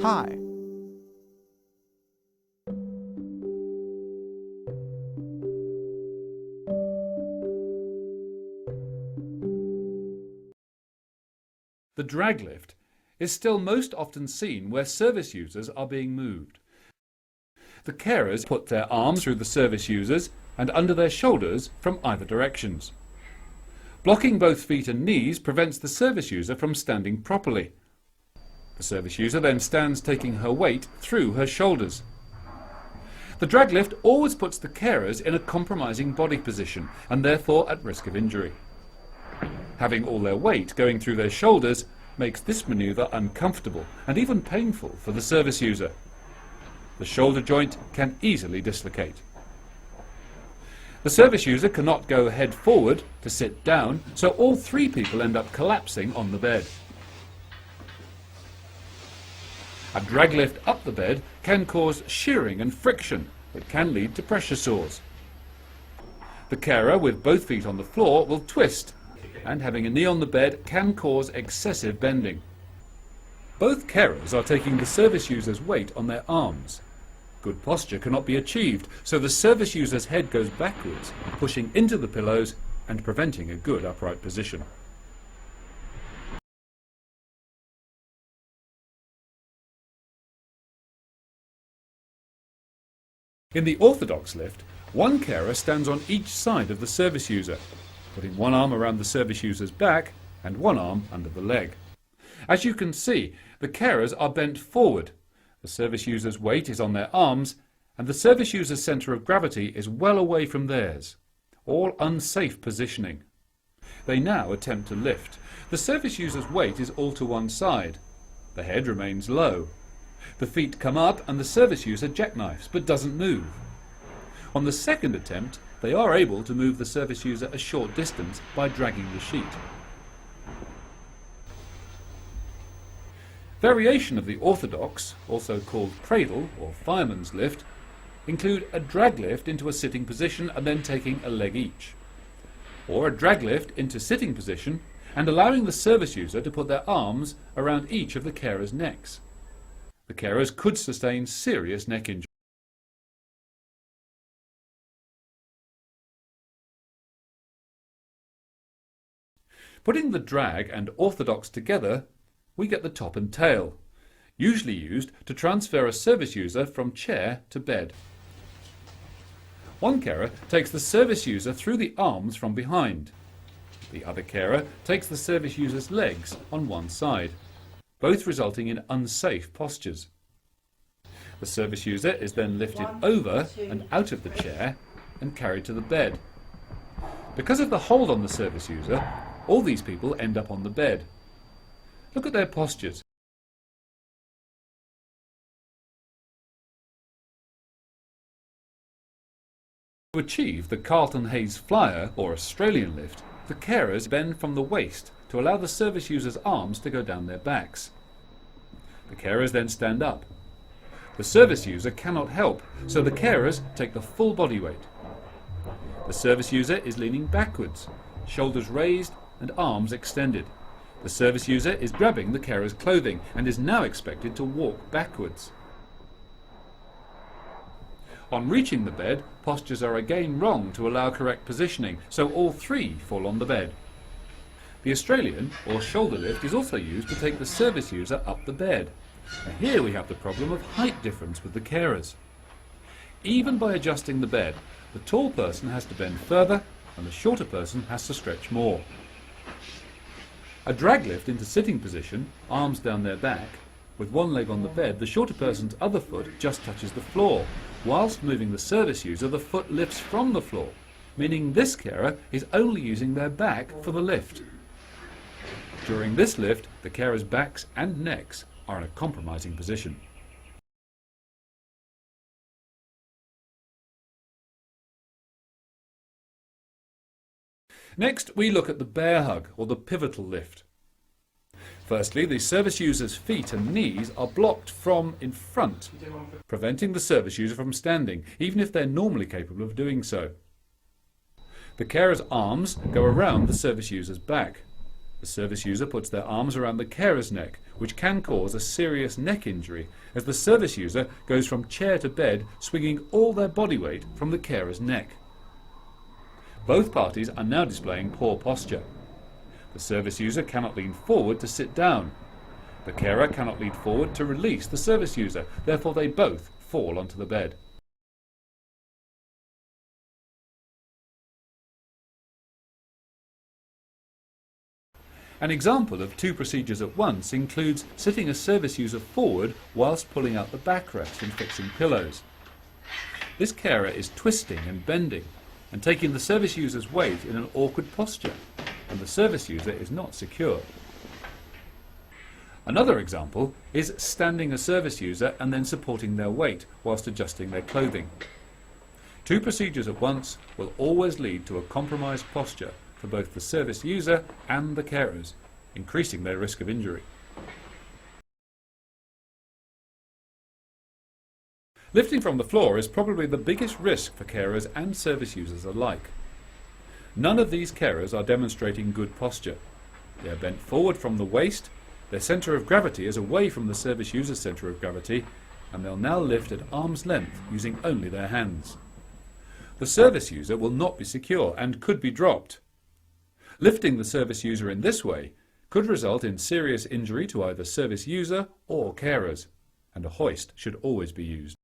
high. The drag lift is still most often seen where service users are being moved. The carers put their arms through the service users and under their shoulders from either directions. Blocking both feet and knees prevents the service user from standing properly. The service user then stands taking her weight through her shoulders. The drag lift always puts the carers in a compromising body position and therefore at risk of injury. Having all their weight going through their shoulders makes this manoeuvre uncomfortable and even painful for the service user. The shoulder joint can easily dislocate. The service user cannot go head forward to sit down, so all three people end up collapsing on the bed. A drag lift up the bed can cause shearing and friction that can lead to pressure sores. The carer with both feet on the floor will twist, and having a knee on the bed can cause excessive bending. Both carers are taking the service user's weight on their arms. Good posture cannot be achieved, so the service user's head goes backwards, pushing into the pillows and preventing a good upright position. In the orthodox lift, one carer stands on each side of the service user, putting one arm around the service user's back and one arm under the leg. As you can see, the carers are bent forward. The service user's weight is on their arms, and the service user's centre of gravity is well away from theirs. All unsafe positioning. They now attempt to lift. The service user's weight is all to one side. The head remains low. The feet come up and the service user jackknifes, but doesn't move. On the second attempt, they are able to move the service user a short distance by dragging the sheet. Variation of the orthodox, also called cradle or fireman's lift, include a drag lift into a sitting position and then taking a leg each, or a drag lift into sitting position and allowing the service user to put their arms around each of the carers' necks. The carers could sustain serious neck injury. Putting the drag and orthodox together, we get the top and tail, usually used to transfer a service user from chair to bed. One carer takes the service user through the arms from behind. The other carer takes the service user's legs on one side, both resulting in unsafe postures. The service user is then lifted over and out of the chair and carried to the bed. Because of the hold on the service user, all these people end up on the bed. Look at their postures. To achieve the Carlton Hayes Flyer or Australian lift, the carers bend from the waist to allow the service user's arms to go down their backs. The carers then stand up. The service user cannot help, so the carers take the full body weight. The service user is leaning backwards, shoulders raised and arms extended. The service user is grabbing the carer's clothing and is now expected to walk backwards. On reaching the bed, postures are again wrong to allow correct positioning, so all three fall on the bed. The Australian, or shoulder lift, is also used to take the service user up the bed. And here we have the problem of height difference with the carers. Even by adjusting the bed, the tall person has to bend further and the shorter person has to stretch more. A drag lift into sitting position, arms down their back, with one leg on the bed, the shorter person's other foot just touches the floor. Whilst moving the service user, the foot lifts from the floor, meaning this carer is only using their back for the lift. During this lift, the carers' backs and necks are in a compromising position. Next, we look at the bear hug, or the pivotal lift. Firstly, the service user's feet and knees are blocked from in front, preventing the service user from standing, even if they're normally capable of doing so. The carer's arms go around the service user's back. The service user puts their arms around the carer's neck, which can cause a serious neck injury, as the service user goes from chair to bed, swinging all their body weight from the carer's neck. Both parties are now displaying poor posture. The service user cannot lean forward to sit down. The carer cannot lean forward to release the service user, therefore they both fall onto the bed. An example of two procedures at once includes sitting a service user forward whilst pulling out the backrest and fixing pillows. This carer is twisting and bending and taking the service user's weight in an awkward posture, and the service user is not secure. Another example is standing a service user and then supporting their weight whilst adjusting their clothing. Two procedures at once will always lead to a compromised posture for both the service user and the carers, increasing their risk of injury. Lifting from the floor is probably the biggest risk for carers and service users alike. None of these carers are demonstrating good posture. They are bent forward from the waist, their centre of gravity is away from the service user's centre of gravity, and they'll now lift at arm's length using only their hands. The service user will not be secure and could be dropped. Lifting the service user in this way could result in serious injury to either service user or carers, and a hoist should always be used.